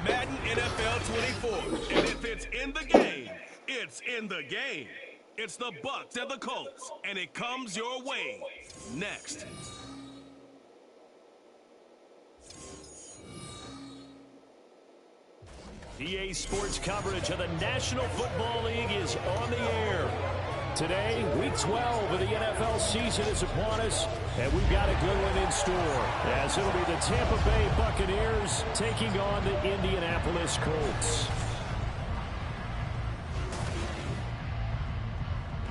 Madden NFL 24. And if it's in the game, it's in the game. It's the Bucs and the Colts, and it comes your way next. EA Sports coverage of the National Football League is on the air. Today, Week 12 of the NFL season is upon us, and we've got a good one in store, as it'll be the Tampa Bay Buccaneers taking on the Indianapolis Colts.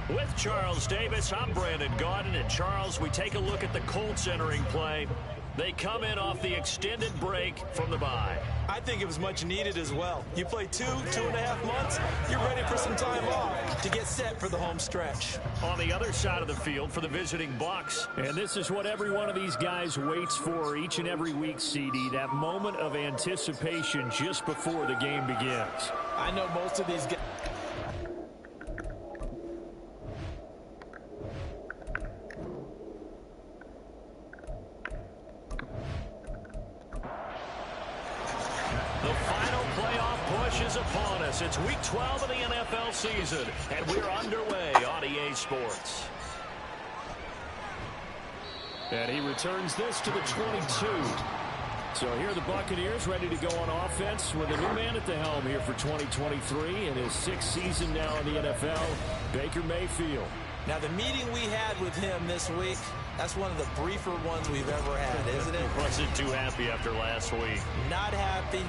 With Charles Davis, I'm Brandon Gaudin, and Charles, we take a look at the Colts entering play. They come in off the extended break from the bye. I think it was much needed as well. You play 2.5 months, you're ready for some time off to get set for the home stretch. On the other side of the field for the visiting Bucs. And this is what every one of these guys waits for each and every week, CD, that moment of anticipation just before the game begins. I know most of these guys. Is upon us. It's Week 12 of the NFL season, and we're underway on EA Sports. And he returns this to the 22. So here are the Buccaneers ready to go on offense with a new man at the helm here for 2023 in his 6th season now in the NFL, Baker Mayfield. Now, the meeting we had with him this week, that's one of the briefer ones we've ever had, isn't it? Wasn't too happy after last week. Not happy.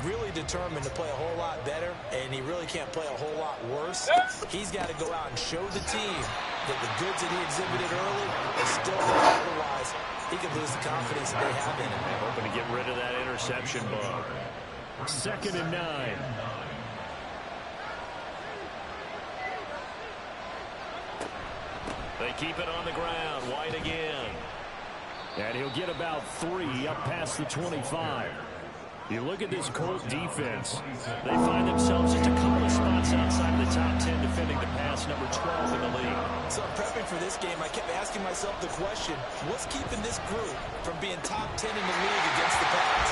Really determined to play a whole lot better, and he really can't play a whole lot worse. He's got to go out and show the team that the goods that he exhibited early are still there. Otherwise, he could lose the confidence that they have in him. Hoping to get rid of that interception bug. 2nd and 9. They keep it on the ground. White again. And he'll get about 3 up past the 25. You look at this Colt defense. They find themselves just a couple of spots outside of the top 10 defending the pass, number 12 in the league. So prepping for this game, I kept asking myself the question, what's keeping this group from being top 10 in the league against the pass?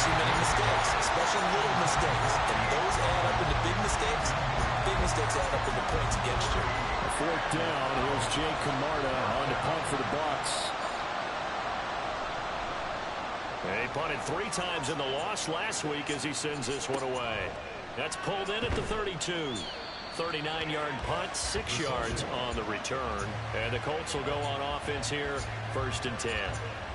Too many mistakes, especially little mistakes. And those add up into big mistakes. Big mistakes add up into points against you. A 4th down. Here's Jake Camarda on the punt for the Bucs. They punted 3 times in the loss last week as he sends this one away. That's pulled in at the 32. 39-yard punt, 6 yards on the return. And the Colts will go on offense here, 1st and 10.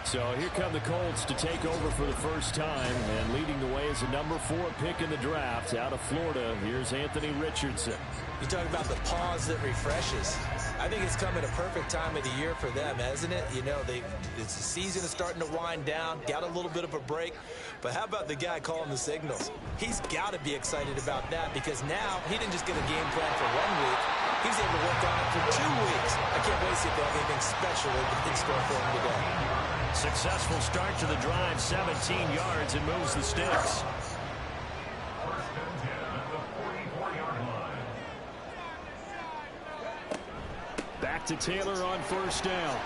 So here come the Colts to take over for the first time. And leading the way is the number 4 pick in the draft out of Florida. Here's Anthony Richardson. You talk about the pause that refreshes. I think it's come at a perfect time of the year for them, hasn't it? You know, the season is starting to wind down, got a little bit of a break. But how about the guy calling the signals? He's got to be excited about that because now he didn't just get a game plan for 1 week. He's able to work on it for 2 weeks. I can't wait to see if they have anything special in store for him today. Successful start to the drive, 17 yards, and moves the sticks. Back to Taylor on 1st down.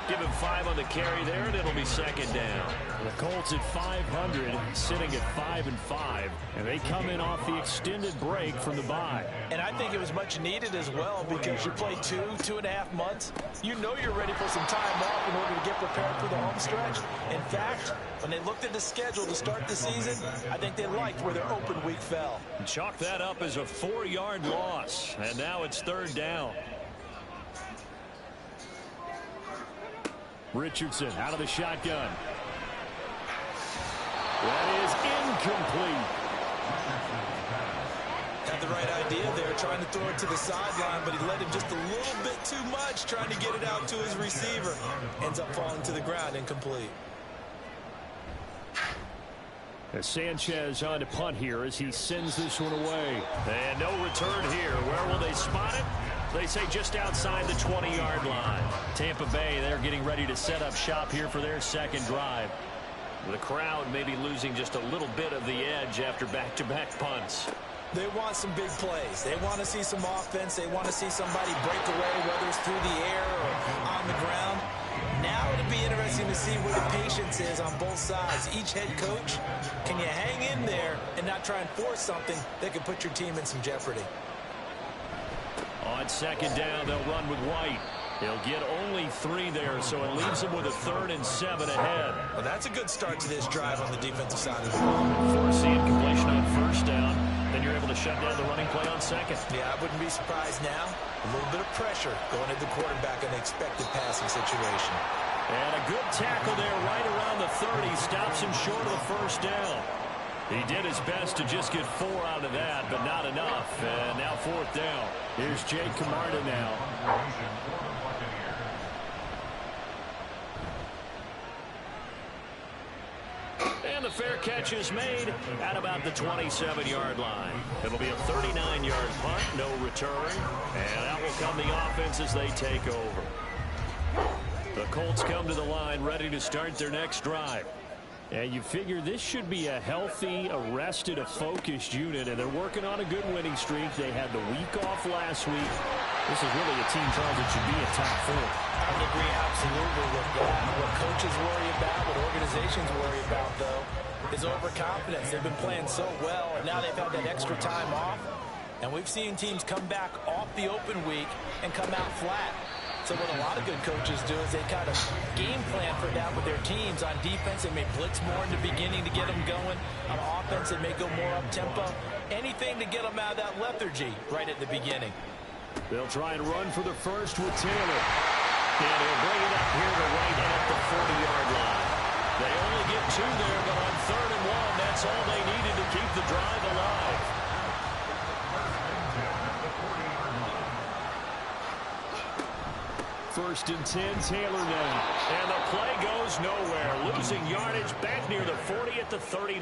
Give him 5 on the carry there, and it'll be 2nd down. The Colts at 500, sitting at 5-5, and they come in off the extended break from the bye. And I think it was much needed as well because you play 2.5 months. You know you're ready for some time off in order to get prepared for the home stretch. In fact, when they looked at the schedule to start the season, I think they liked where their open week fell. Chalk that up as a 4-yard loss, and now it's 3rd down. Richardson out of the shotgun. That is incomplete. Had the right idea there, trying to throw it to the sideline, but he led him just a little bit too much, trying to get it out to his receiver. Ends up falling to the ground, incomplete. As Sanchez on to punt here as he sends this one away. And no return here. Where will they spot it? They say just outside the 20-yard line. Tampa Bay, they're getting ready to set up shop here for their 2nd drive. The crowd may be losing just a little bit of the edge after back-to-back punts. They want some big plays. They want to see some offense. They want to see somebody break away, whether it's through the air or on the ground. Now it'll be interesting interesting to see where the patience is on both sides. Each head coach, can you hang in there and not try and force something that could put your team in some jeopardy? On second down, they'll run with White. He'll get only 3 there, so it leaves him with a 3rd and 7 ahead. Well, that's a good start to this drive on the defensive side of the ball. Forcing completion on first down. Then you're able to shut down the running play on second. Yeah, I wouldn't be surprised now. A little bit of pressure going at the quarterback in an expected passing situation. And a good tackle there right around the 30. Stops him short of the first down. He did his best to just get 4 out of that, but not enough. And now 4th down. Here's Jake Camarda now. And the fair catch is made at about the 27-yard line. It'll be a 39-yard punt, no return. And out will come the offense as they take over. The Colts come to the line ready to start their next drive. And you figure this should be a healthy, a rested, a focused unit, and they're working on a good winning streak. They had the week off last week. This is really a team, Charles, that should be a top 4. I would agree absolutely with that. What coaches worry about, what organizations worry about, though, is overconfidence. They've been playing so well, and now they've had that extra time off. And we've seen teams come back off the open week and come out flat. So what a lot of good coaches do is they kind of game plan for that with their teams. On defense, they may blitz more in the beginning to get them going. On offense, they may go more up-tempo. Anything to get them out of that lethargy right at the beginning. They'll try and run for the first with Taylor. And he'll bring it up here to right at the 40-yard line. They only get 2 there, but on 3rd and 1, that's all they needed to keep the drive alive. First and 10, Taylor now. And the play goes nowhere. Losing yardage back near the 40 at the 39.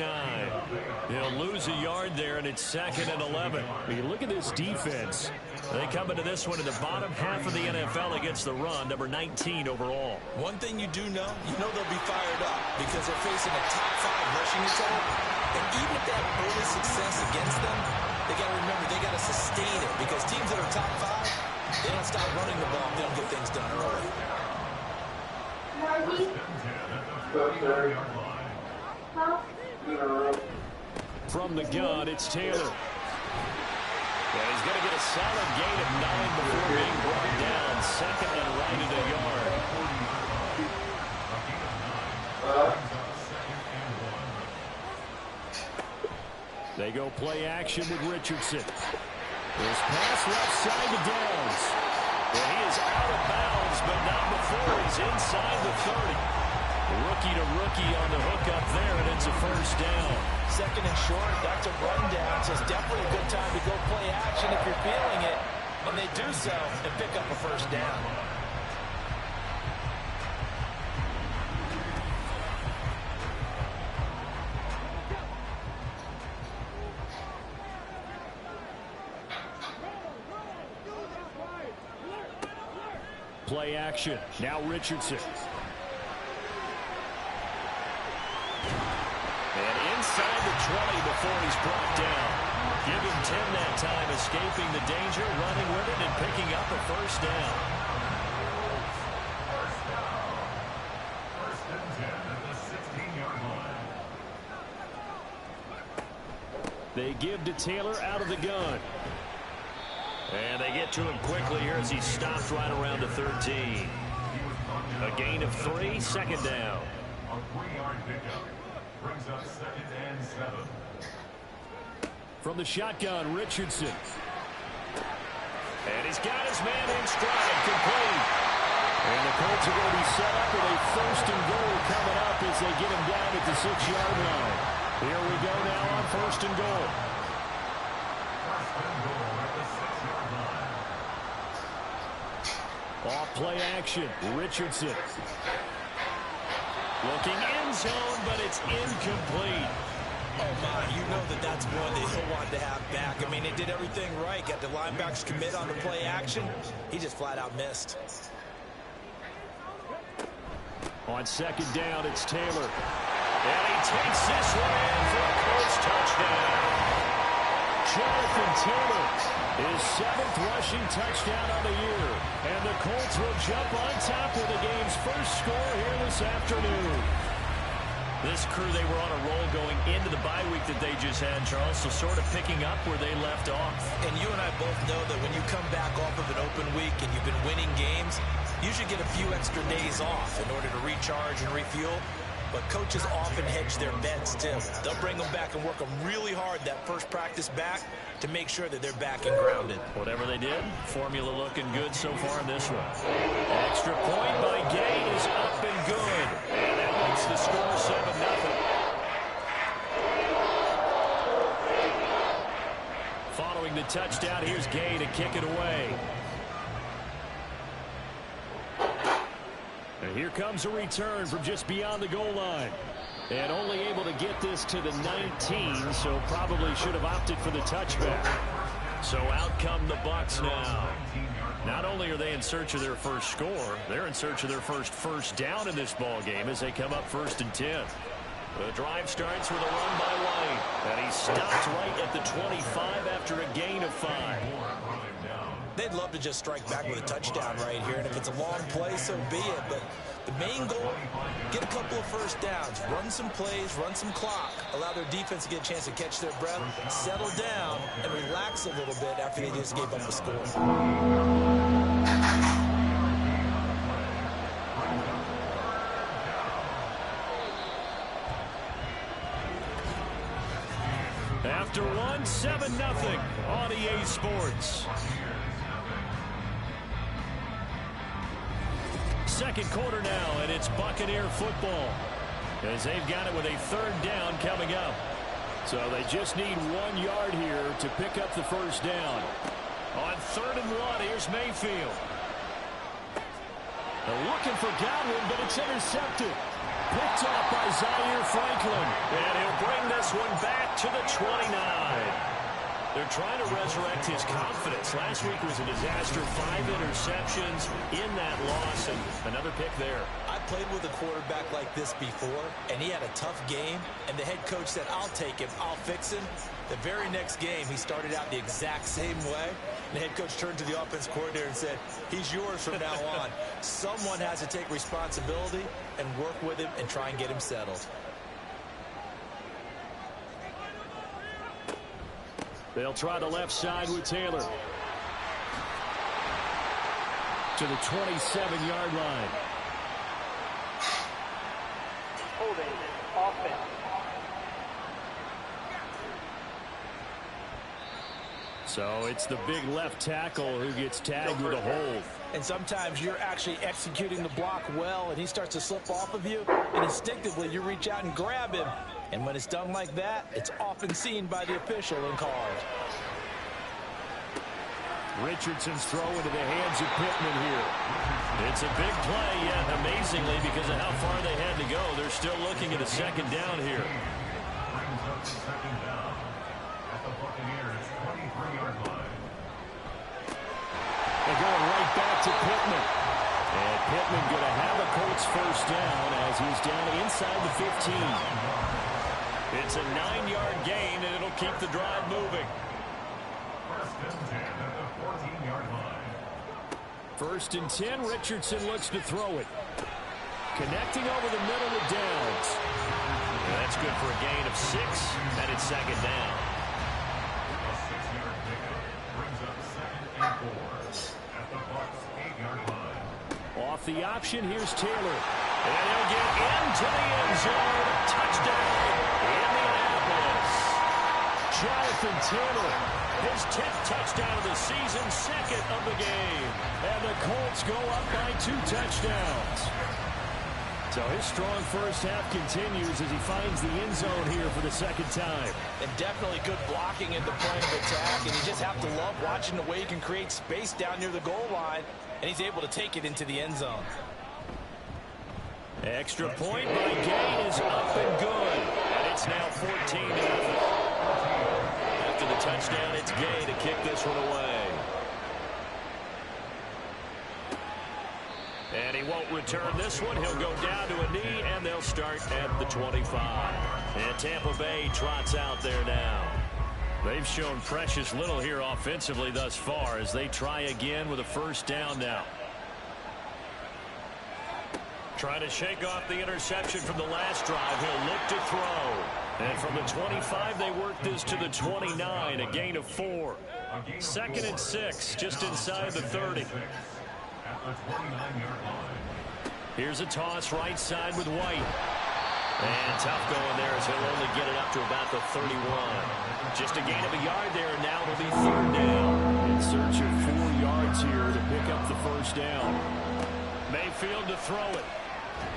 They'll lose a yard there, and it's 2nd and 11. When you look at this defense, they come into this one in the bottom half of the NFL against the run, number 19 overall. One thing you do know, they'll be fired up because they're facing a top 5 rushing attack. And even if they have early success against them, they got to remember they got to sustain it because teams that are top 5, they don't stop running the ball if they don't get things done early. From the gun, it's Taylor. And he's going to get a solid gain of 9 before being brought down. 2nd and right at a yard. They go play action with Richardson. This pass left side to Downs. And he is out of bounds, but not before he's inside the 30. Rookie to rookie on the hook up there, and it's a first down. 2nd and short, that's a rundown, so it's definitely a good time to go play action if you're feeling it. And they do so and pick up a first down. Play action. Now Richardson. And inside the 20 before he's brought down. Give him 10 that time, escaping the danger, running with it, and picking up a first down. First and 10 at the 16-yard line. They give to Taylor out of the gun. And they get to him quickly here as he stops right around the 13. A gain of 3, 2nd down. A 3-yard pickup brings up 2nd and 7. From the shotgun, Richardson. And he's got his man in stride, complete. And the Colts are going to be set up with a 1st and goal coming up as they get him down at the 6-yard line. Here we go now on 1st and goal. Off play action, Richardson. Looking end zone, but it's incomplete. Oh, my, you know that's one that he'll want to have back. I mean, they did everything right. Got the linebackers commit on the play action. He just flat out missed. On 2nd down, it's Taylor. And he takes this one in for a Colts touchdown. Jonathan Taylor His 7th rushing touchdown on the year. And the Colts will jump on top with the game's first score here this afternoon. This crew, they were on a roll going into the bye week that they just had, Charles, so sort of picking up where they left off. And you and I both know that when you come back off of an open week and you've been winning games, you should get a few extra days off in order to recharge and refuel. But coaches often hedge their bets, too. They'll bring them back and work them really hard that first practice back to make sure that they're back and grounded. Whatever they did, formula looking good so far in this one. Extra point by Gay is up and good. And that makes the score 7-0. Following the touchdown, here's Gay to kick it away. And here comes a return from just beyond the goal line. And only able to get this to the 19, so probably should have opted for the touchback. So out come the Bucs now. Not only are they in search of their first score, they're in search of their first down in this ball game as they come up 1st and 10. The drive starts with a run by White, and he stops right at the 25 after a gain of 5. They'd love to just strike back with a touchdown right here, and if it's a long play, so be it. But the main goal, get a couple of first downs, run some plays, run some clock, allow their defense to get a chance to catch their breath, settle down, and relax a little bit after they just gave up the score. After one, 7-0 on EA Sports. Second quarter now, and it's Buccaneer football as they've got it with a 3rd down coming up. So they just need 1 yard here to pick up the first down. On 3rd and 1, here's Mayfield. They're looking for Godwin, but it's intercepted. Picked off by Zaire Franklin. And he'll bring this one back to the 29. They're trying to resurrect his confidence. Last week was a disaster. 5 interceptions in that loss, and another pick there. I played with a quarterback like this before, and he had a tough game, and the head coach said, I'll take him, I'll fix him. The very next game, he started out the exact same way. The head coach turned to the offense coordinator and said, he's yours from now on. Someone has to take responsibility and work with him and try and get him settled. They'll try the left side with Taylor. To the 27-yard line. Holding offense. So it's the big left tackle who gets tagged with a hold. And sometimes you're actually executing the block well, and he starts to slip off of you, and instinctively you reach out and grab him. And when it's done like that, it's often seen by the official and called. Richardson's throw into the hands of Pittman here. It's a big play, yet amazingly, because of how far they had to go, they're still looking at a 2nd down here. Brings up 2nd down at the Buccaneers' 23-yard line. They're going right back to Pittman. And Pittman going to have a Colts first down as he's down inside the 15. It's a 9-yard gain, and it'll keep the drive moving. 1st and 10 at the 14-yard line. 1st and 10, Richardson looks to throw it. Connecting over the middle with Downs. And that's good for a gain of 6, and it's 2nd down. A 6-yard pickup brings up 2nd and 4 at the Bucs' 8-yard line. Off the option, here's Taylor. And he'll get into the end zone. Touchdown, Indianapolis. Jonathan Taylor, his 10th touchdown of the season, 2nd of the game. And the Colts go up by 2 touchdowns. So his strong first half continues as he finds the end zone here for the 2nd time. And definitely good blocking in the plan of attack, and you just have to love watching the way he can create space down near the goal line, and he's able to take it into the end zone. Extra point by Gay is up and good. And it's now 14-0. After the touchdown, it's Gay to kick this one away. And he won't return this one. He'll go down to a knee, and they'll start at the 25. And Tampa Bay trots out there now. They've shown precious little here offensively thus far as they try again with a first down now. Trying to shake off the interception from the last drive. He'll look to throw. And from the 25, they work this to the 29, a gain of 4. 2nd and 6, just inside the 30. Here's a toss right side with White. And tough going there as he'll only get it up to about the 31. Just a gain of a yard there, and now it'll be 3rd down. In search of 4 yards here to pick up the first down. Mayfield to throw it.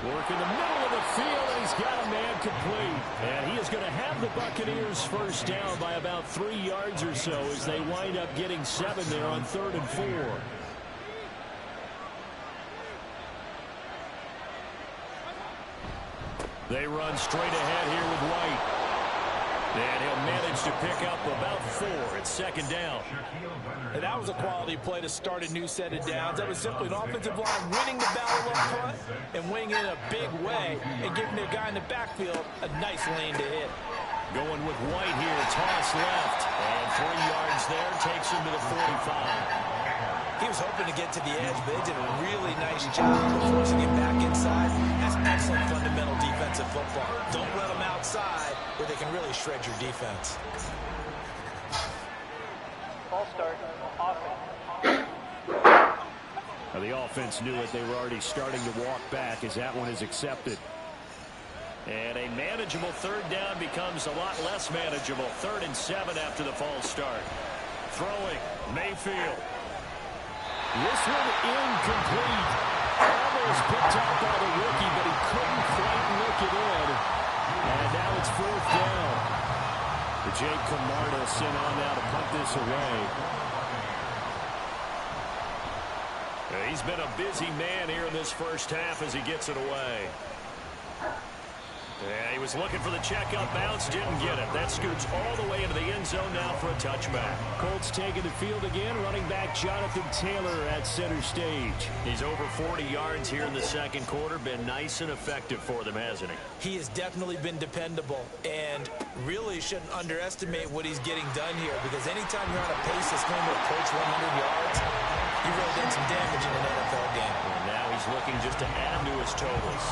Work in the middle of the field, and he's got a man complete. And he is going to have the Buccaneers first down by about 3 yards or so as they wind up getting 7 there on 3rd and 4. They run straight ahead here with White. And he'll manage to pick up about 4. It's 2nd down. And that was a quality play to start a new set of downs. That was simply an offensive line winning the battle up front and winning it in a big way and giving their guy in the backfield a nice lane to hit. Going with White here, toss left. And 3 yards there, takes him to the 45. He was hoping to get to the edge, but they did a really nice job of forcing him back inside. That's excellent fundamental defensive football. Don't let them outside where they can really shred your defense. Ball start, offense. Now the offense knew it. They were already starting to walk back as that one is accepted. And a manageable 3rd down becomes a lot less manageable. 3rd and 7 after the false start. Throwing, Mayfield. This one incomplete. Almost picked up by the rookie, but he couldn't quite look it in. And now it's 4th down. The Jake Camarda sent on now to punt this away. He's been a busy man here in this first half as he gets it away. Yeah, he was looking for the checkup bounce, didn't get it. That scoots all the way into the end zone now for a touchback. Colts taking the field again. Running back Jonathan Taylor at center stage. He's over 40 yards here in the 2nd quarter. Been nice and effective for them, hasn't he? He has definitely been dependable and really shouldn't underestimate what he's getting done here because anytime you're on a pace that's going to approach 100 yards, you really done some damage in an NFL game. And now he's looking just to add to his totals.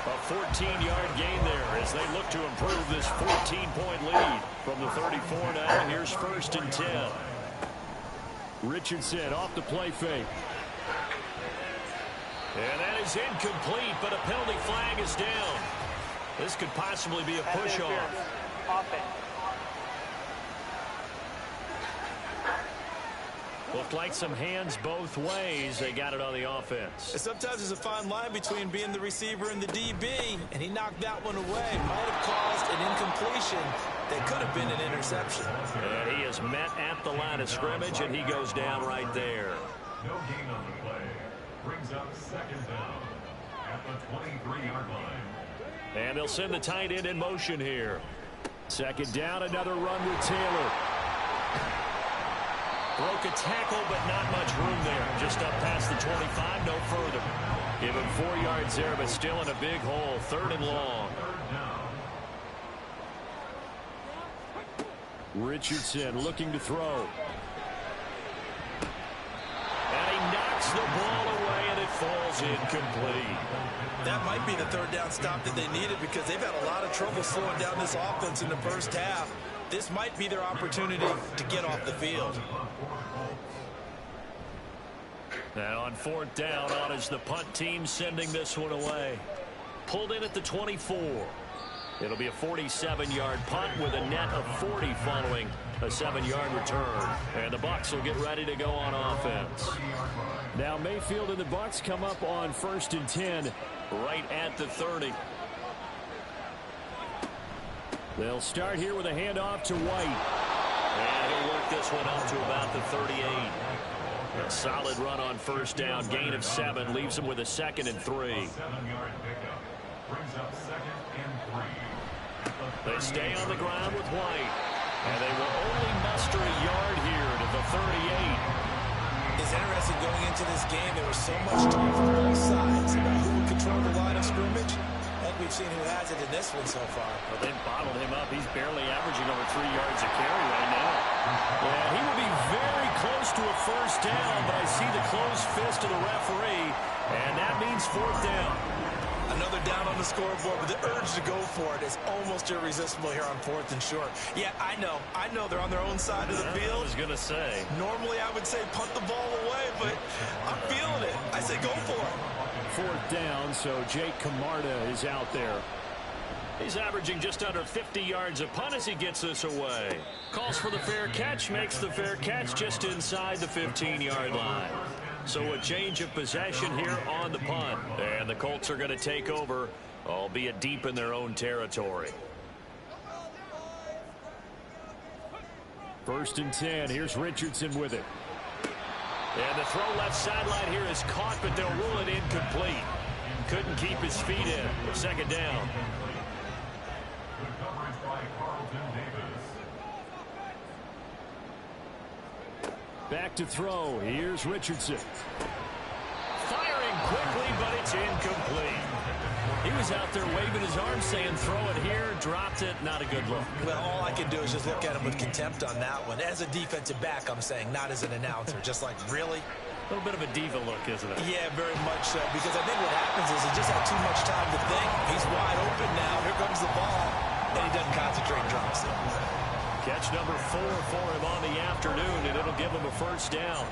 A 14-yard gain there as they look to improve this 14-point lead. From the 34 now, here's 1st and 10. Richardson off the play fake. And that is incomplete, but a penalty flag is down. This could possibly be a push-off. Offense. Looked like some hands both ways. They got it on the offense. And sometimes there's a fine line between being the receiver and the DB, and he knocked that one away. Might have caused an incompletion that could have been an interception. And he is met at the line of scrimmage, and he goes down right there. No gain on the play. Brings up 2nd down at the 23-yard line. And they'll send the tight end in motion here. 2nd down, another run with Taylor. Broke a tackle, but not much room there. Just up past the 25, no further. Give him 4 yards there, but still in a big hole. 3rd and long. Richardson looking to throw. And he knocks the ball away, and it falls incomplete. That might be the 3rd down stop that they needed because they've had a lot of trouble slowing down this offense in the first half. This might be their opportunity to get off the field. Now on 4th down, on is the punt team sending this one away. Pulled in at the 24. It'll be a 47-yard punt with a net of 40 following a 7-yard return. And the Bucs will get ready to go on offense. Now Mayfield and the Bucs come up on 1st and 10 right at the 30. They'll start here with a handoff to White. And he'll work this one up to about the 38. A solid run on 1st down. Gain of 7. Leaves him with a 2nd and 3. 7-yard pickup. Brings up 2nd and 3. They stay on the ground with White. And they will only muster a yard here to the 38. It's interesting going into this game. There was so much talk from both sides about who would control the line of scrimmage. And we we've seen who has it in this one so far. Well, they've bottled him up. He's barely averaging over 3 yards a carry right now. Yeah, he will be very close to a first down, but I see the closed fist of the referee, and that means 4th down. Another down on the scoreboard, but the urge to go for it is almost irresistible here on 4th and short. Yeah, I know they're on their own side of the field. I was going to say. Normally I would say punt the ball away, but I'm feeling it. I say go for it. 4th down, so Jake Camarda is out there. He's averaging just under 50 yards a punt as he gets this away. Calls for the fair catch, makes the fair catch just inside the 15-yard line. So a change of possession here on the punt. And the Colts are going to take over, albeit deep in their own territory. 1st and 10. Here's Richardson with it. And the throw left sideline here is caught, but they'll rule it incomplete. Couldn't keep his feet in. 2nd down. Back to throw. Here's Richardson. Firing quickly, but it's incomplete. He was out there waving his arms saying throw it here, dropped it, not a good look. Well, all I can do is just look at him with contempt on that one. As a defensive back, I'm saying, not as an announcer. Just like, really? A little bit of a diva look, isn't it? Yeah, very much so. Because I think what happens is he just had too much time to think. He's wide open now. Here comes the ball. And he doesn't concentrate and drops it. Catch number 4 for him on the afternoon, and it'll give him a 1st down.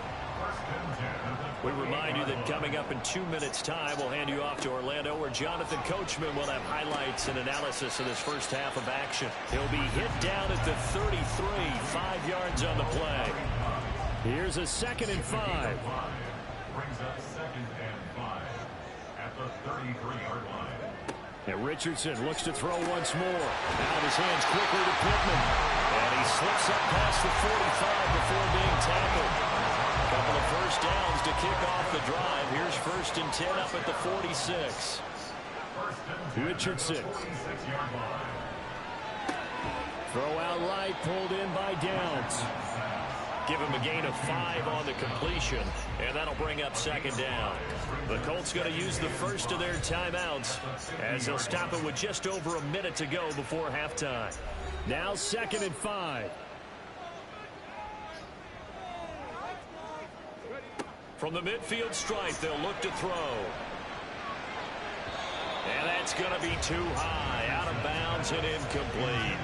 We remind you that coming up in 2 minutes' time, we'll hand you off to Orlando, where Jonathan Coachman will have highlights and analysis of this first half of action. He'll be hit down at the 33, 5 yards on the play. Here's a 2nd and 5. Brings up 2nd and 5 at the 33-yard line. And Richardson looks to throw once more. Out of his hands quickly to Pittman. And he slips up past the 45 before being tackled. Couple of 1st downs to kick off the drive. Here's 1st and 10 up at the 46. Richardson. Throw out right, pulled in by Downs. Give him a gain of 5 on the completion, and that'll bring up 2nd down. The Colts going to use the first of their timeouts as they'll stop it with just over a minute to go before halftime. Now 2nd and 5. From the midfield stripe, they'll look to throw. And that's going to be too high, out of bounds and incomplete.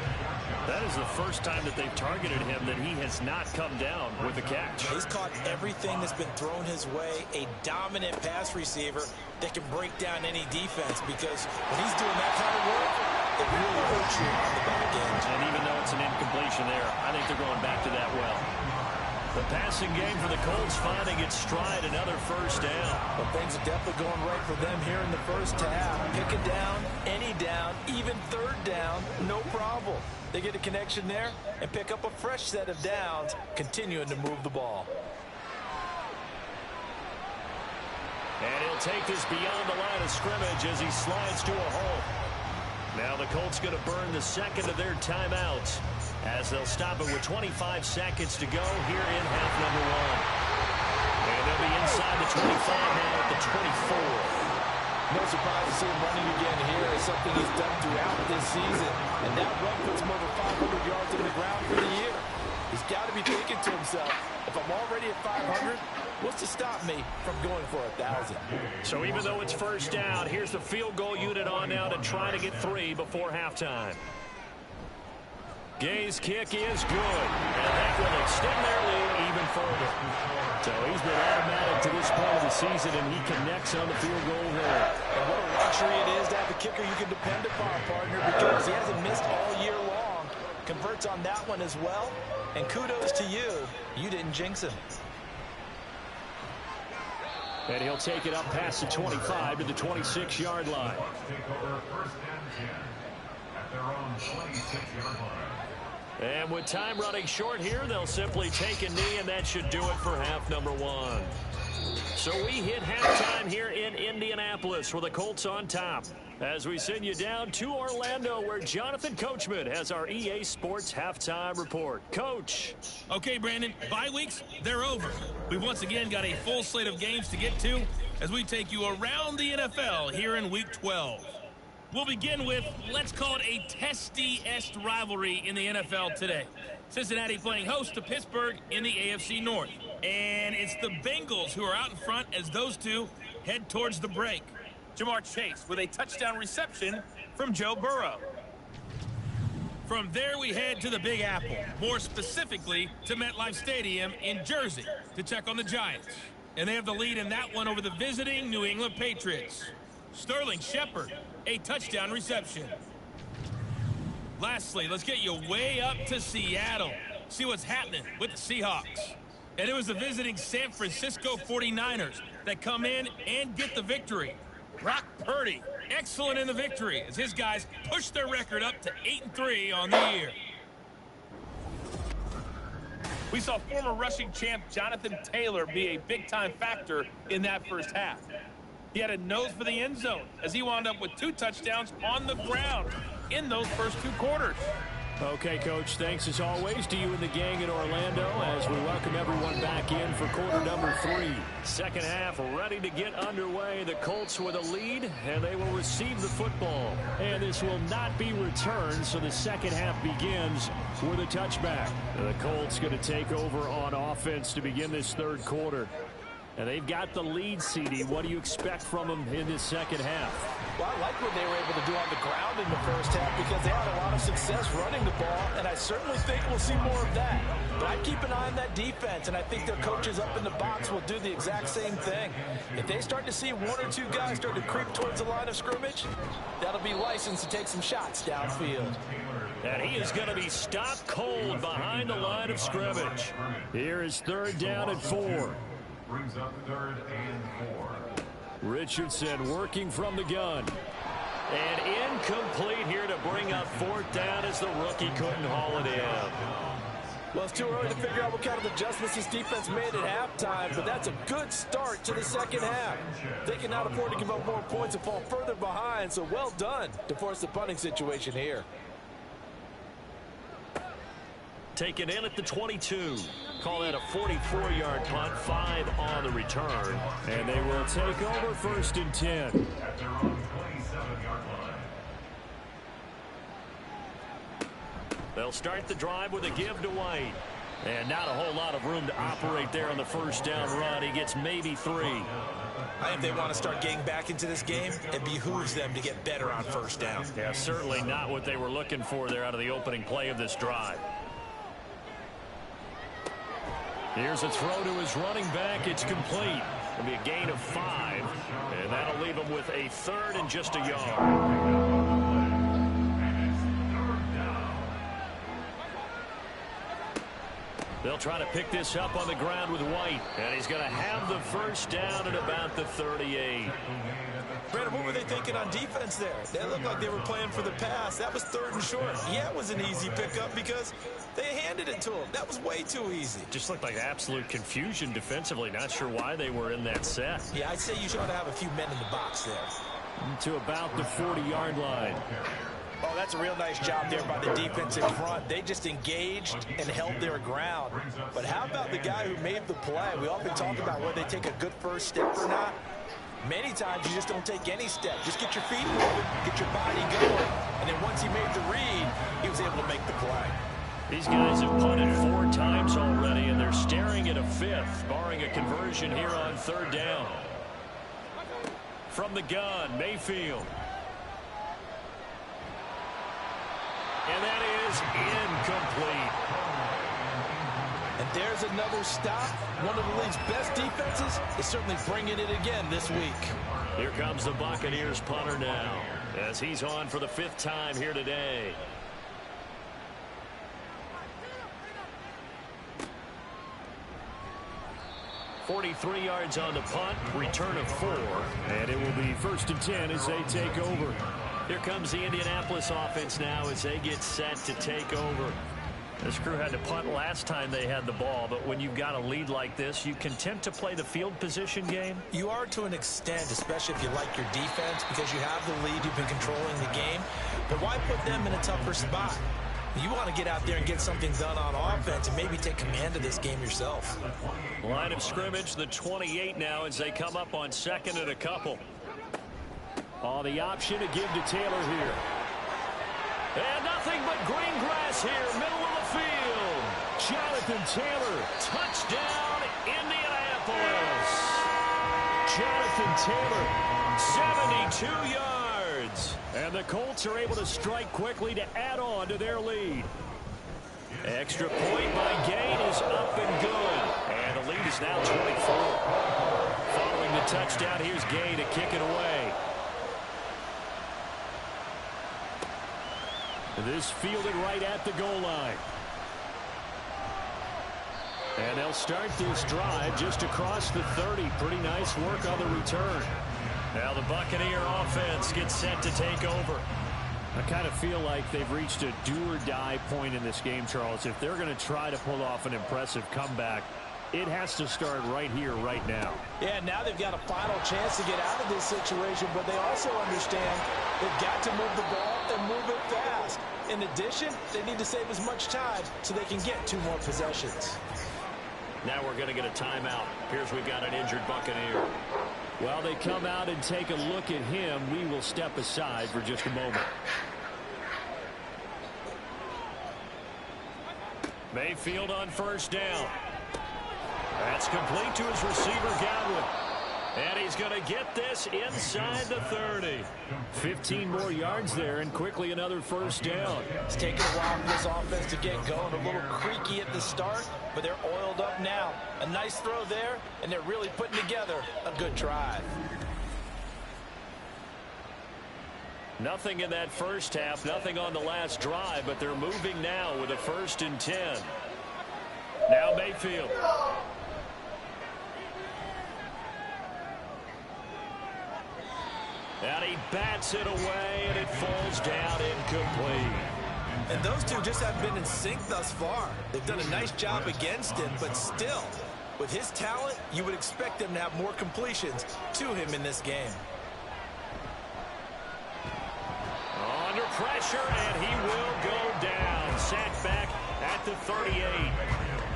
That is the first time that they've targeted him that he has not come down with the catch. He's caught everything that's been thrown his way. A dominant pass receiver that can break down any defense, because when he's doing that kind of work, it really hurts you on the back end. And even though it's an incompletion there, I think they're going back to that well. The passing game for the Colts finding its stride, another 1st down. But things are definitely going right for them here in the first half. Pick a down, any down, even 3rd down, no problem. They get a connection there and pick up a fresh set of downs, continuing to move the ball. And he'll take this beyond the line of scrimmage as he slides to a hole. Now the Colts going to burn the 2nd of their timeouts as they'll stop it with 25 seconds to go here in half number 1. And they'll be inside the 25 now at the 24. No surprise to see him running again here. It's something he's done throughout this season. And that run puts him over 500 yards on the ground for the year. He's got to be thinking to himself, if I'm already at 500, what's to stop me from going for 1,000? So even though it's 1st down, here's the field goal unit on now to try to get 3 before halftime. Gay's kick is good, and that will extend their lead even further. So he's been automatic to this point of the season, and he connects on the field goal there. And what a luxury it is to have a kicker you can depend upon, partner, because he hasn't missed all year long. Converts on that one as well, and kudos to you. You didn't jinx him. And he'll take it up past the 25 to the 26-yard line. Take over 1st and 10 at their own 26-yard line. And with time running short here, they'll simply take a knee, and that should do it for half number 1. So we hit halftime here in Indianapolis with the Colts on top. As we send you down to Orlando, where Jonathan Coachman has our EA Sports halftime report. Coach. Okay, Brandon, bye weeks, they're over. We've once again got a full slate of games to get to as we take you around the NFL here in Week 12. We'll begin with, let's call it a testy-est rivalry in the NFL today. Cincinnati playing host to Pittsburgh in the AFC North. And it's the Bengals who are out in front as those two head towards the break. Jamar Chase with a touchdown reception from Joe Burrow. From there, we head to the Big Apple, more specifically to MetLife Stadium in Jersey to check on the Giants. And they have the lead in that one over the visiting New England Patriots. Sterling Shepard, a touchdown reception. Lastly, let's get you way up to Seattle. See what's happening with the Seahawks. And it was the visiting San Francisco 49ers that come in and get the victory. Brock Purdy, excellent in the victory as his guys push their record up to 8-3 on the year. We saw former rushing champ Jonathan Taylor be a big-time factor in that first half. He had a nose for the end zone as he wound up with 2 touchdowns on the ground in those first 2 quarters. Okay, Coach, thanks as always to you and the gang in Orlando as we welcome everyone back in for quarter number 3. Second half ready to get underway. The Colts with a lead, and they will receive the football. And this will not be returned, so the second half begins with a touchback. The Colts going to take over on offense to begin this third quarter. And they've got the lead, CD. What do you expect from them in this second half? Well, I like what they were able to do on the ground in the first half because they had a lot of success running the ball, and I certainly think we'll see more of that. But I keep an eye on that defense, and I think their coaches up in the box will do the exact same thing. If they start to see 1 or 2 guys start to creep towards the line of scrimmage, that'll be licensed to take some shots downfield. And he is going to be stopped cold behind the line of scrimmage. Here is third down and 4. Brings up 3rd and 4. Richardson working from the gun. And incomplete here to bring up 4th down as the rookie couldn't haul it in. Well, it's too early to figure out what kind of adjustments this defense made at halftime, but that's a good start to the second half. They cannot afford to give up more points and fall further behind, so well done to force the punting situation here. Taken in at the 22. Call that a 44-yard punt, 5 on the return. And they will take over 1st and 10. At their own 27-yard line. They'll start the drive with a give to White. And not a whole lot of room to operate there on the first down run. He gets maybe 3. I think they want to start getting back into this game. It behooves them to get better on first down. Yeah, certainly not what they were looking for there out of the opening play of this drive. Here's a throw to his running back. It's complete. It'll be a gain of 5, and that'll leave him with a 3rd and just a yard. They'll try to pick this up on the ground with White, and he's going to have the first down at about the 38. Brandon, what were they thinking on defense there? They looked like they were playing for the pass. That was 3rd and short. Yeah, it was an easy pickup because they handed it to him. That was way too easy. Just looked like absolute confusion defensively. Not sure why they were in that set. Yeah, I'd say you should have a few men in the box there. To about the 40-yard line. Oh, that's a real nice job there by the defense in front. They just engaged and held their ground. But how about the guy who made the play? We often talk about whether they take a good first step or not. Many times you just don't take any step. Just get your feet moving, get your body going. And then once he made the read, he was able to make the play. These guys have punted 4 times already, and they're staring at a 5th, barring a conversion here on 3rd down. From the gun, Mayfield. And that is incomplete. And there's another stop. One of the league's best defenses is certainly bringing it again this week. Here comes the Buccaneers punter now, as he's on for the 5th time here today. .43 yards on the punt, return of 4, and it will be 1st and 10 as they take over. Here comes the Indianapolis offense now as they get set to take over. This crew had to punt last time they had the ball, but when you've got a lead like this, you content to play the field position game? You are to an extent, especially if you like your defense, because you have the lead, you've been controlling the game. But why put them in a tougher spot? You want to get out there and get something done on offense and maybe take command of this game yourself. Line of scrimmage, the 28 now as they come up on 2nd and a couple. On the option to give to Taylor here. And nothing but green grass here, middle of the field. Jonathan Taylor, touchdown, Indianapolis. Jonathan Taylor, 72 yards. And the Colts are able to strike quickly to add on to their lead. Extra point by Gain is up and good. And the lead is now 24. Following the touchdown, here's Gain to kick it away. This fielded right at the goal line. And they'll start this drive just across the 30. Pretty nice work on the return. Now the Buccaneer offense gets set to take over. I kind of feel like they've reached a do-or-die point in this game, Charles. If they're going to try to pull off an impressive comeback, it has to start right here, right now. Yeah, now they've got a final chance to get out of this situation, but they also understand they've got to move the ball and move it fast. In addition, they need to save as much time so they can get 2 more possessions. Now we're going to get a timeout. Here's we've got an injured Buccaneer. While they come out and take a look at him, we will step aside for just a moment. Mayfield on first down. That's complete to his receiver, Godwin. And he's going to get this inside the 30. 15 more yards there, and quickly another first down. It's taken a while for this offense to get going. A little creaky at the start, but they're oiled up now. A nice throw there, and they're really putting together a good drive. Nothing in that first half, nothing on the last drive, but they're moving now with a 1st and 10. Now Mayfield. And he bats it away, and it falls down incomplete. And those two just haven't been in sync thus far. They've done a nice job against him, but still, with his talent, you would expect them to have more completions to him in this game. Under pressure, and he will go down. Sacked back at the 38.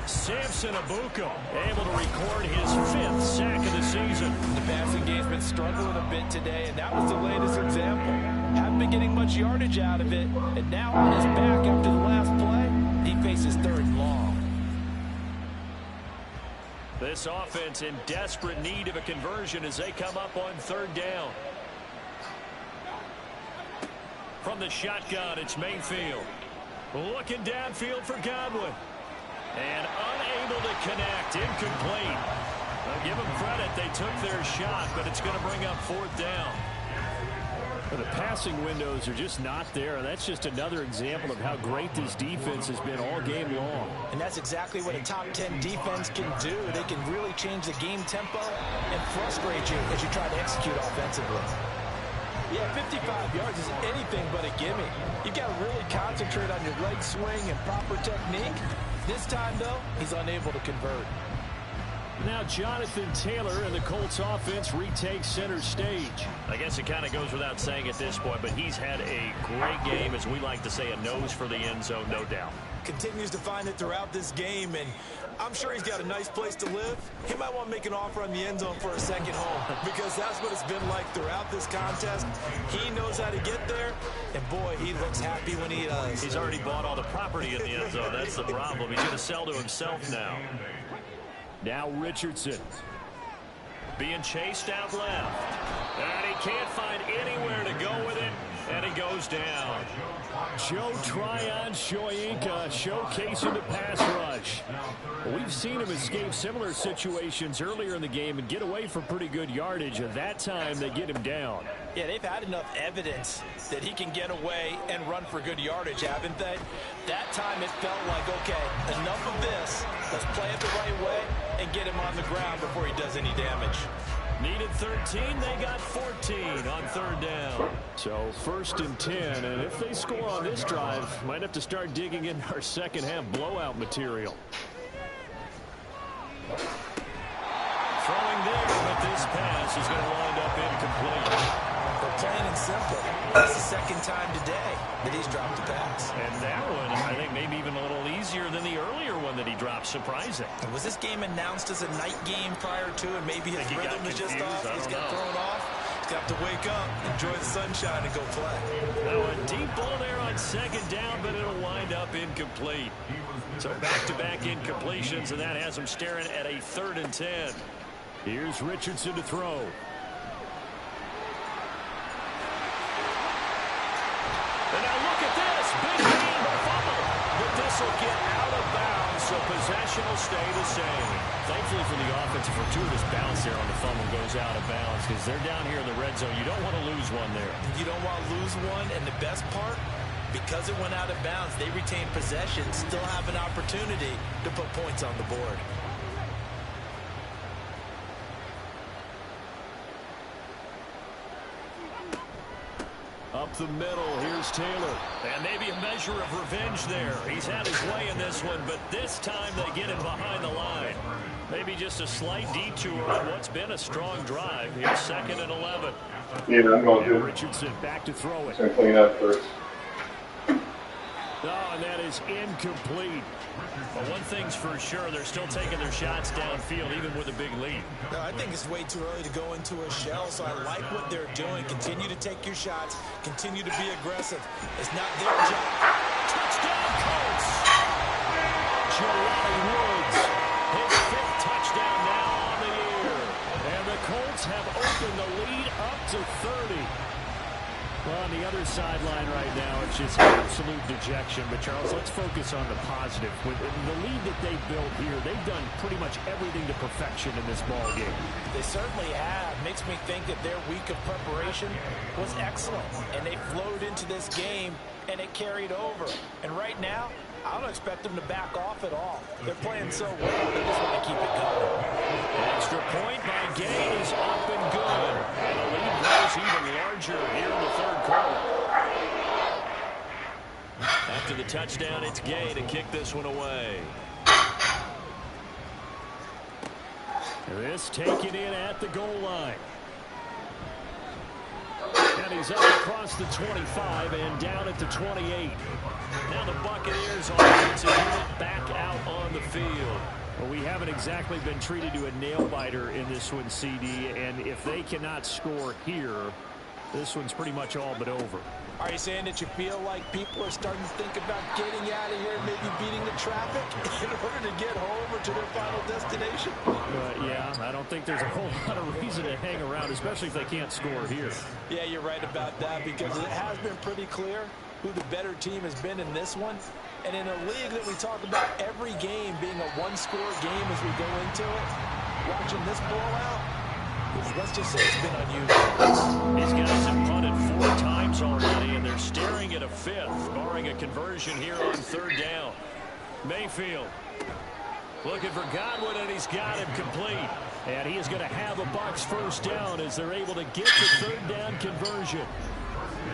Samson Abuka able to record his 5th sack of the season. The passing game's been struggling a bit today, and that was the latest example. Haven't been getting much yardage out of it, and now on his back after the last play, he faces 3rd and long. This offense in desperate need of a conversion as they come up on 3rd down. From the shotgun, it's Mayfield. Looking downfield for Godwin. And unable to connect. Incomplete. I'll give them credit. They took their shot, but it's going to bring up 4th down. Well, the passing windows are just not there. That's just another example of how great this defense has been all game long. And that's exactly what a top 10 defense can do. They can really change the game tempo and frustrate you as you try to execute offensively. Yeah, 55 yards is anything but a gimme. You've got to really concentrate on your leg swing and proper technique. This time, though, he's unable to convert. Now Jonathan Taylor and the Colts offense retakes center stage. I guess it kind of goes without saying at this point, but he's had a great game, as we like to say, a nose for the end zone, no doubt. Continues to find it throughout this game, and I'm sure he's got a nice place to live. He might want to make an offer on the end zone for a second home, because that's what it's been like throughout this contest. He knows how to get there, and boy, he looks happy when he does. He's already bought all the property in the end zone. That's the problem. He's going to sell to himself now. Now Richardson being chased out left. And he can't find anywhere to go with it. And he goes down. Joe Tryon-Shoyinka showcasing the pass rush. We've seen him escape similar situations earlier in the game and get away from pretty good yardage. And that time they get him down. Yeah, they've had enough evidence that he can get away and run for good yardage, haven't they? That time it felt like, okay, enough of this. Let's play it the right way and get him on the ground before he does any damage. Needed 13, they got 14 on 3rd down. So 1st and 10, and if they score on this drive, might have to start digging in our second half blowout material. Throwing there, but this pass is going to wind up incomplete. Plain and simple. It's the second time today that he's dropped a pass. And that one, I think, maybe even a little easier than the earlier one that he dropped. Surprising. And was this game announced as a night game prior to, and maybe his rhythm is just off? He's got thrown off. He's got to wake up, enjoy the sunshine, and go play. Now a deep ball there on second down, but it'll wind up incomplete. So back-to-back incompletions, and that has him staring at a 3rd and 10. Here's Richardson to throw. And now look at this. Big game, fumble. But this will get out of bounds, so possession will stay the same. Thankfully for the offense, a fortuitous bounce there on the fumble goes out of bounds because they're down here in the red zone. You don't want to lose one there. You don't want to lose one, and the best part, because it went out of bounds, they retain possession, still have an opportunity to put points on the board. Up the middle, here's Taylor. And maybe a measure of revenge there. He's had his way in this one, but this time they get him behind the line. Maybe just a slight detour on what's been a strong drive. Here's 2nd and 11. Yeah, I'm going to. Richardson back to throw it. So I'm clean up first. Oh, and that is incomplete. But one thing's for sure, they're still taking their shots downfield, even with a big lead. No, I think it's way too early to go into a shell, so I like what they're doing. Continue to take your shots. Continue to be aggressive. It's not their job. Touchdown, Colts! Jelani Woods, his 5th touchdown now on the year. And the Colts have opened the lead up to 30. Well, on the other sideline right now, it's just absolute dejection. But, Charles, let's focus on the positive. With the lead that they built here, they've done pretty much everything to perfection in this ball game. They certainly have. Makes me think that their week of preparation was excellent. And they flowed into this game, and it carried over. And right now, I don't expect them to back off at all. They're playing so well, they just want to keep it going. An extra point by Gay is up and good. And the lead grows even larger here in the 3rd quarter. After the touchdown, it's Gay to kick this one away. This taken in at the goal line. And he's up across the 25 and down at the 28. Now the Buccaneers offensive unit back out on the field. Well, we haven't exactly been treated to a nail-biter in this one, CD, and if they cannot score here, this one's pretty much all but over. Are you saying that you feel like people are starting to think about getting out of here, maybe beating the traffic in order to get home or to their final destination? Yeah, I don't think there's a whole lot of reason to hang around, especially if they can't score here. Yeah, you're right about that because it has been pretty clear who the better team has been in this one. And in a league that we talk about every game being a one-score game as we go into it, watching this blowout, let's just say it's been unusual. These guys have punted 4 times already, and they're staring at a 5th, barring a conversion here on 3rd down. Mayfield looking for Godwin, and he's got him complete. And he is going to have a Bucs 1st down as they're able to get the 3rd down conversion.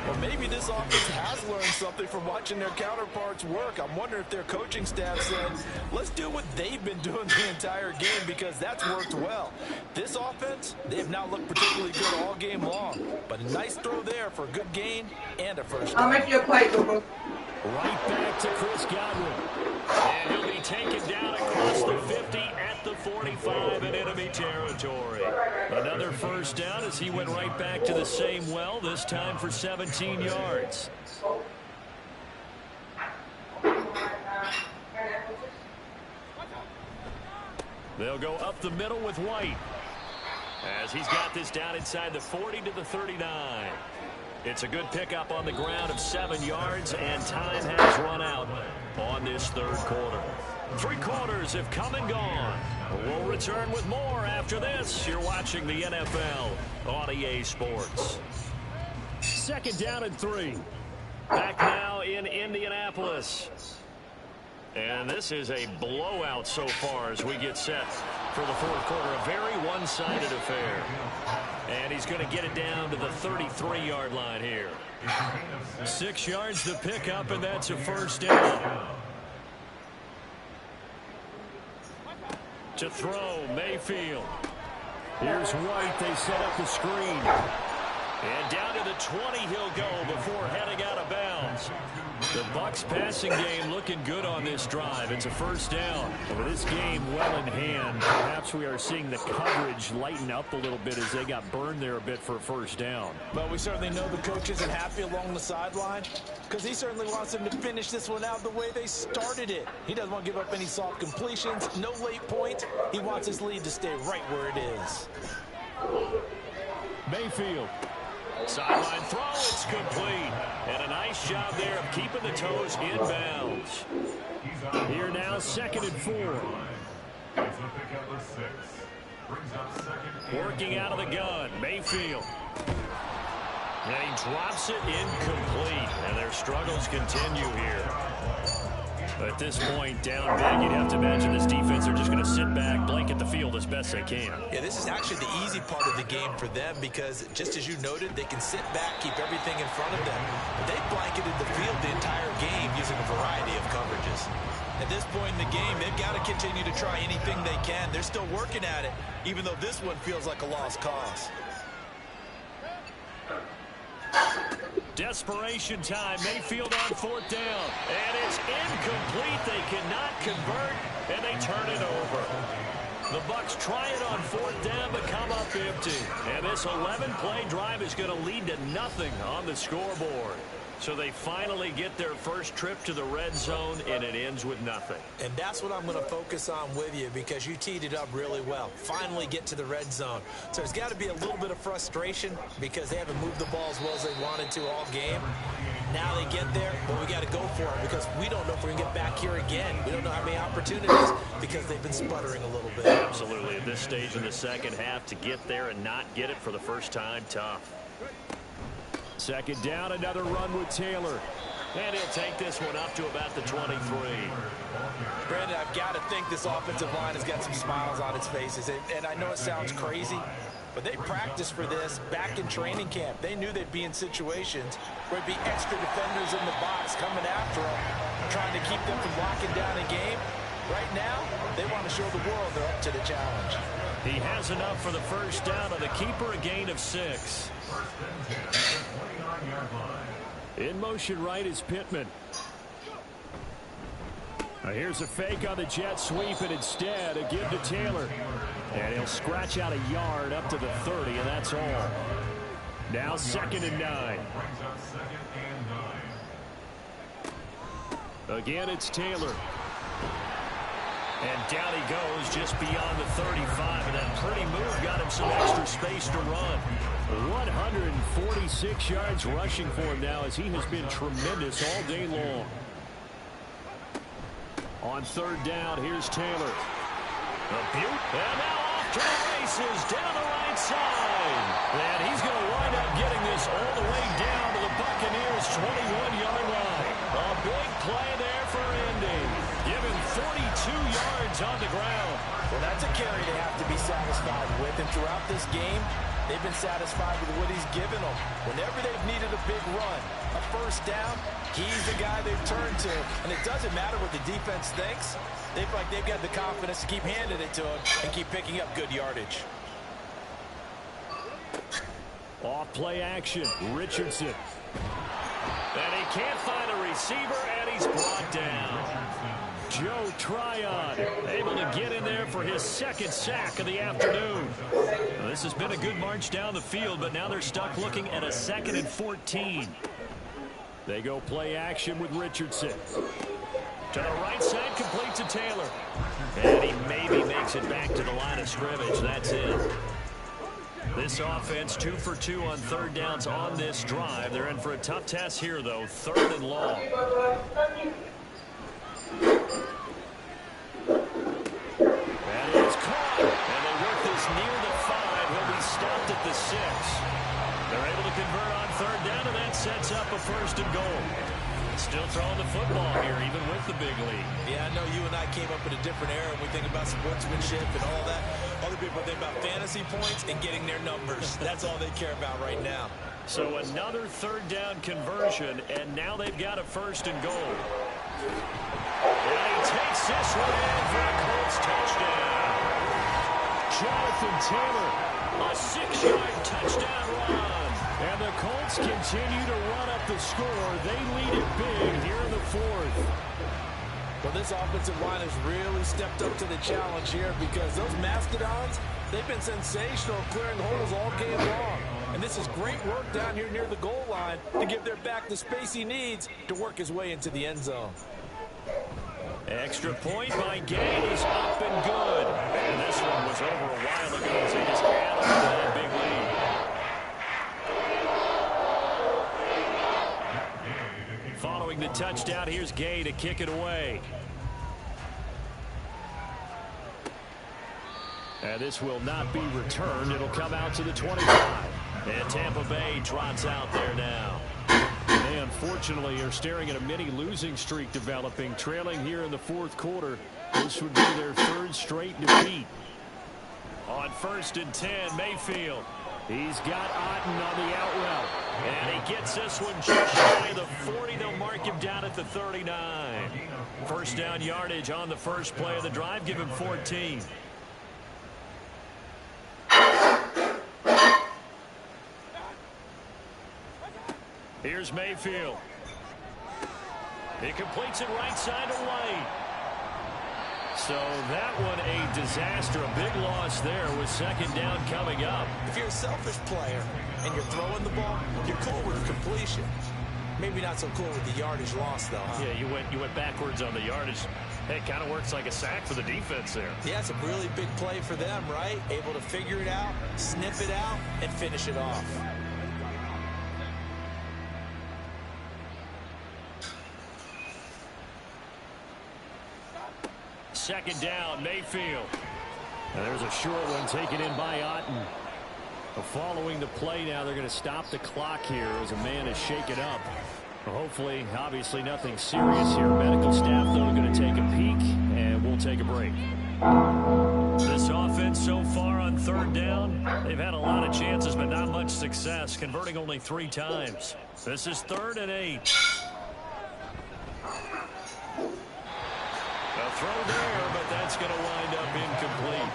Well, maybe this offense has learned something from watching their counterparts work. I'm wondering if their coaching staff said, let's do what they've been doing the entire game because that's worked well. This offense, they have not looked particularly good all game long. But a nice throw there for a good gain and a 1st down. I'll make you a plate, Google. Right back to Chris Godwin. And he'll be taken down across the 50 at the 45 in enemy territory. Another 1st down as he went right back to the same well, this time for 17 yards. They'll go up the middle with White as he's got this down inside the 40 to the 39. It's a good pickup on the ground of 7 yards, and time has run out on this 3rd quarter. 3 quarters have come and gone. We'll return with more after this. You're watching the NFL on EA Sports. 2nd down and 3. Back now in Indianapolis. And this is a blowout so far as we get set for the 4th quarter. A very one-sided affair. And he's going to get it down to the 33-yard line here. 6 yards to pick up, and that's a 1st down. To throw, Mayfield. Here's White. They set up the screen. And down to the 20 he'll go before heading out of bounds. The Bucs passing game looking good on this drive. It's a first down. With this game well in hand, perhaps we are seeing the coverage lighten up a little bit as they got burned there a bit for a first down. But we certainly know the coach isn't happy along the sideline because he certainly wants them to finish this one out the way they started it. He doesn't want to give up any soft completions, no late points. He wants his lead to stay right where it is. Mayfield. Sideline throw, it's complete. And a nice job there of keeping the toes in bounds. Here now, 2nd and 4. Working out of the gun, Mayfield. And he drops it incomplete. And their struggles continue here. At this point, down big, you'd have to imagine this defense are just going to sit back, blanket the field as best they can. Yeah, this is actually the easy part of the game for them because, just as you noted, they can sit back, keep everything in front of them. But they blanketed the field the entire game using a variety of coverages. At this point in the game, they've got to continue to try anything they can. They're still working at it, even though this one feels like a lost cause. Desperation time. Mayfield on 4th down. And it's incomplete. They cannot convert, and they turn it over. The Bucs try it on 4th down, but come up empty. And this 11-play drive is going to lead to nothing on the scoreboard. So they finally get their first trip to the red zone, and it ends with nothing. And that's what I'm going to focus on with you because you teed it up really well. Finally get to the red zone. So there's got to be a little bit of frustration because they haven't moved the ball as well as they wanted to all game. Now they get there, but we got to go for it because we don't know if we're going to get back here again. We don't know how many opportunities because they've been sputtering a little bit. Absolutely. At this stage in the second half, to get there and not get it for the first time, tough. 2nd down, another run with Taylor. And he'll take this one up to about the 23. Brandon, I've got to think this offensive line has got some smiles on its faces. And I know it sounds crazy, but they practiced for this back in training camp. They knew they'd be in situations where there'd be extra defenders in the box coming after them, trying to keep them from locking down a game. Right now, they want to show the world they're up to the challenge. He has enough for the first down on the keeper, a gain of 6. In motion right is Pittman. Now here's a fake on the jet sweep, and instead a give to Taylor. And he'll scratch out a yard up to the 30, and that's all. Now 2nd and 9. Again, it's Taylor. And down he goes just beyond the 35, and that pretty move got him some extra space to run. 146 yards rushing for him now as he has been tremendous all day long. On 3rd down, here's Taylor. A beaut, and now off to the races down the right side. And he's going to wind up getting this all the way down to the Buccaneers' 21-yard line. A big play there for Indy. Given 42 yards on the ground. Well, that's a carry they have to be satisfied with. And throughout this game, they've been satisfied with what he's given them. Whenever they've needed a big run, a first down, he's the guy they've turned to. And it doesn't matter what the defense thinks. They feel like they've got the confidence to keep handing it to him and keep picking up good yardage. Off play action, Richardson. And he can't find a receiver, and he's brought down. Joe Tryon able to get in there for his 2nd sack of the afternoon. Well, this has been a good march down the field, but now they're stuck looking at a 2nd and 14. They go play action with Richardson. To the right side, complete to Taylor. And he maybe makes it back to the line of scrimmage. That's it. This offense 2 for 2 on 3rd downs on this drive. They're in for a tough test here, though. 3rd and long. And it's caught. And they work this near the 5. He'll be stopped at the 6. They're able to convert on 3rd down, and that sets up a 1st and goal. Still throwing the football here, even with the big lead. Yeah, I know you and I came up in a different era when we think about sportsmanship and all that. Other people think about fantasy points and getting their numbers. That's all they care about right now. So another 3rd down conversion, and now they've got a 1st and goal. And he takes this one in for a Colts touchdown. Jonathan Taylor, a 6-yard touchdown run. And the Colts continue to run up the score. They lead it big here in the fourth. Well, this offensive line has really stepped up to the challenge here because those Mastodons, they've been sensational clearing holes all game long. And this is great work down here near the goal line to give their back the space he needs to work his way into the end zone. Extra point by Gay is up and good. And this one was over a while ago as they just added to that big lead. Following the touchdown, here's Gay to kick it away. And this will not be returned. It'll come out to the 25. And Tampa Bay trots out there now. They unfortunately are staring at a mini losing streak developing, trailing here in the fourth quarter. This would be their third straight defeat. On 1st and 10, Mayfield. He's got Otten on the out route. And he gets this one just shy of the 40. They'll mark him down at the 39. First down yardage on the first play of the drive. Give him 14. Here's Mayfield. He completes it right side to White. So that one a disaster. A big loss there with second down coming up. If you're a selfish player and you're throwing the ball, you're cool with completion. Maybe not so cool with the yardage loss, though, huh? Yeah, you went backwards on the yardage. It kind of works like a sack for the defense there. Yeah, it's a really big play for them, right? Able to figure it out, snip it out, and finish it off. Second down, Mayfield. And there's a short one taken in by Otten. Following the play now, they're going to stop the clock here as a man is shaken up. Hopefully, obviously nothing serious here. Medical staff, though, are going to take a peek, and we'll take a break. This offense so far on third down, they've had a lot of chances, but not much success, converting only 3 times. This is 3rd and 8. A throw there, but that's going to wind up incomplete.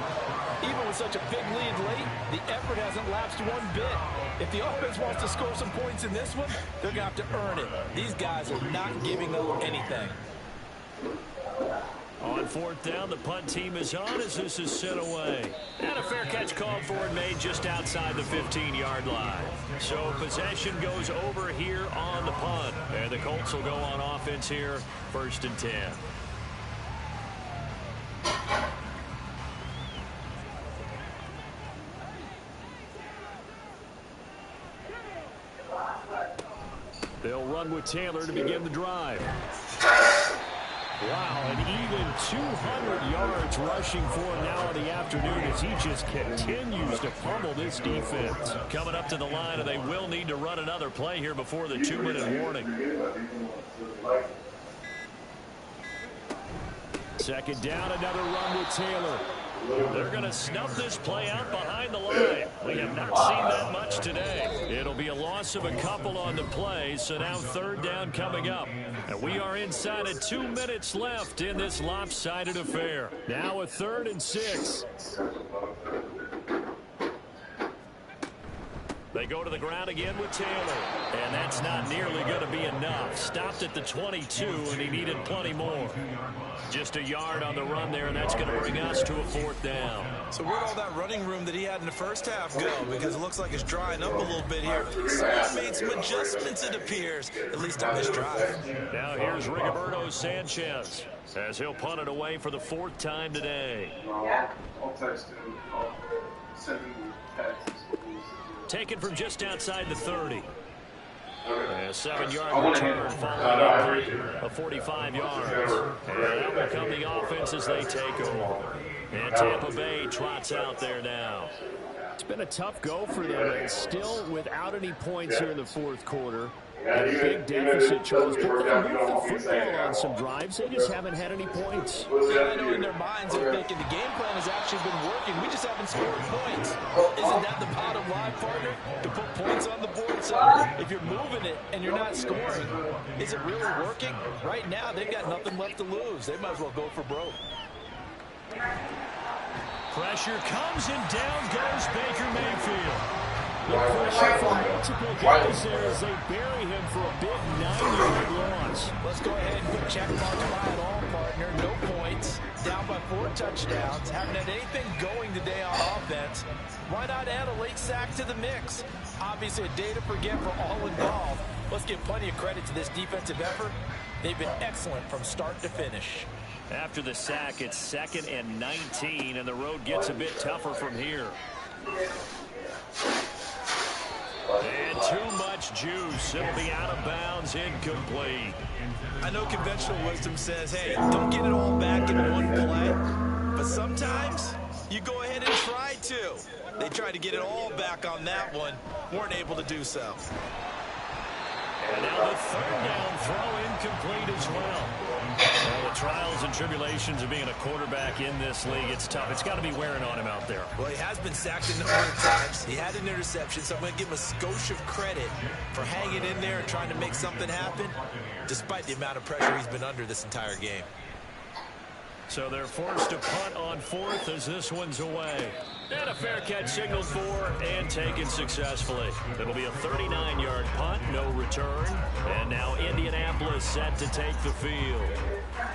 Even with such a big lead late, the effort hasn't lapsed one bit. If the offense wants to score some points in this one, they're going to have to earn it. These guys are not giving up anything. On 4th down, the punt team is on as this is sent away. And a fair catch called for and made just outside the 15-yard line. So possession goes over here on the punt. And the Colts will go on offense here, 1st and 10. They'll run with Taylor to begin the drive. Wow, and even 200 yards rushing for him now in the afternoon as he just continues to pummel this defense. Coming up to the line, and they will need to run another play here before the 2-minute warning. Second down, another run with Taylor. They're going to snuff this play out behind the line. We have not seen that much today. It'll be a loss of a couple on the play, so now 3rd down coming up. And we are inside of 2 minutes left in this lopsided affair. Now a 3rd and 6. They go to the ground again with Taylor. And that's not nearly going to be enough. Stopped at the 22, and he needed plenty more. Just a yard on the run there, and that's going to bring us to a 4th down. So where'd all that running room that he had in the first half go? Because it looks like it's drying up a little bit here. Someone made some adjustments, it appears, at least on this drive. Now here's Rigoberto Sanchez as he'll punt it away for the 4th time today. Taken from just outside the 30. A 7-yard return following a 45 yards. And that will come the offense as they take over. And Tampa Bay trots out there now. It's been a tough go for them, and still without any points here in the 4th quarter. And a big deficit, Charles. But they moved the football on some drives. They just haven't had any points. Yeah, I know in their minds they're thinking the game plan has actually been working. We just haven't scored points. Isn't that the bottom line, partner? To put points on the board. So if you're moving it and you're not scoring, is it really working? Right now, they've got nothing left to lose. They might as well go for broke. Pressure comes and down goes Baker Mayfield. The pressure from multiple guys there as they bury him for a big 9-yard loss. Let's go ahead and put check marks by it all, partner. No points. Down by 4 touchdowns. Haven't had anything going today on offense. Why not add a late sack to the mix? Obviously a day to forget for all involved. Let's give plenty of credit to this defensive effort. They've been excellent from start to finish. After the sack, it's 2nd and 19, and the road gets a bit tougher from here. And too much juice. It'll be out of bounds, incomplete. I know conventional wisdom says, hey, don't get it all back in one play. But sometimes you go ahead and try to. They tried to get it all back on that one. Weren't able to do so. And now the 3rd down throw incomplete as well. Well, the trials and tribulations of being a quarterback in this league, it's tough. It's got to be wearing on him out there. Well, he has been sacked a number of times. He had an interception, so I'm going to give him a skosh of credit for hanging in there and trying to make something happen, despite the amount of pressure he's been under this entire game. So they're forced to punt on 4th as this one's away. And a fair catch signaled for and taken successfully. It'll be a 39-yard punt, no return. And now Indianapolis set to take the field.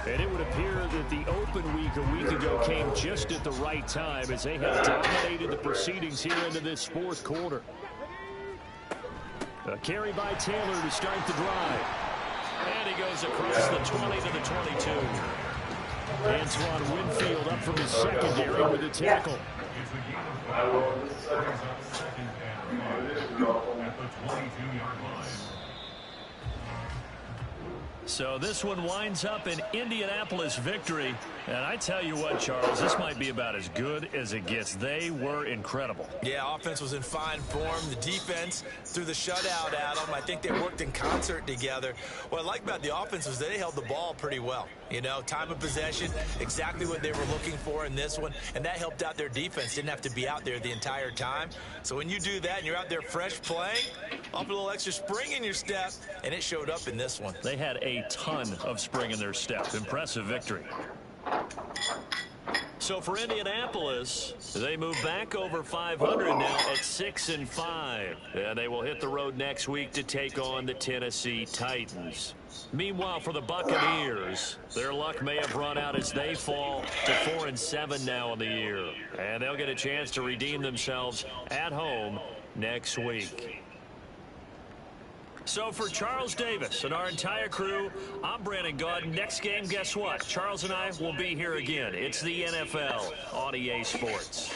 And it would appear that the open week a week ago came just at the right time as they have dominated the proceedings here into this 4th quarter. A carry by Taylor to start the drive. And he goes across the 20 to the 22. Antoine Winfield up from his secondary with a tackle. It's the game of brings up 2nd and 5 at the 22-yard line. So this one winds up an Indianapolis victory. And I tell you what, Charles, this might be about as good as it gets. They were incredible. Yeah, offense was in fine form. The defense threw the shutout at them. I think they worked in concert together. What I like about the offense was they held the ball pretty well. You know, time of possession, exactly what they were looking for in this one. And that helped out their defense. Didn't have to be out there the entire time. So when you do that and you're out there fresh playing, up a little extra spring in your step, and it showed up in this one. They had a ton of spring in their step. Impressive victory. So for Indianapolis, they move back over 500 now at 6-5. And they will hit the road next week to take on the Tennessee Titans. Meanwhile, for the Buccaneers, their luck may have run out as they fall to 4-7 now in the year. And they'll get a chance to redeem themselves at home next week. So for Charles Davis and our entire crew, I'm Brandon Gaudin. Next game, guess what? Charles and I will be here again. It's the NFL on EA Sports.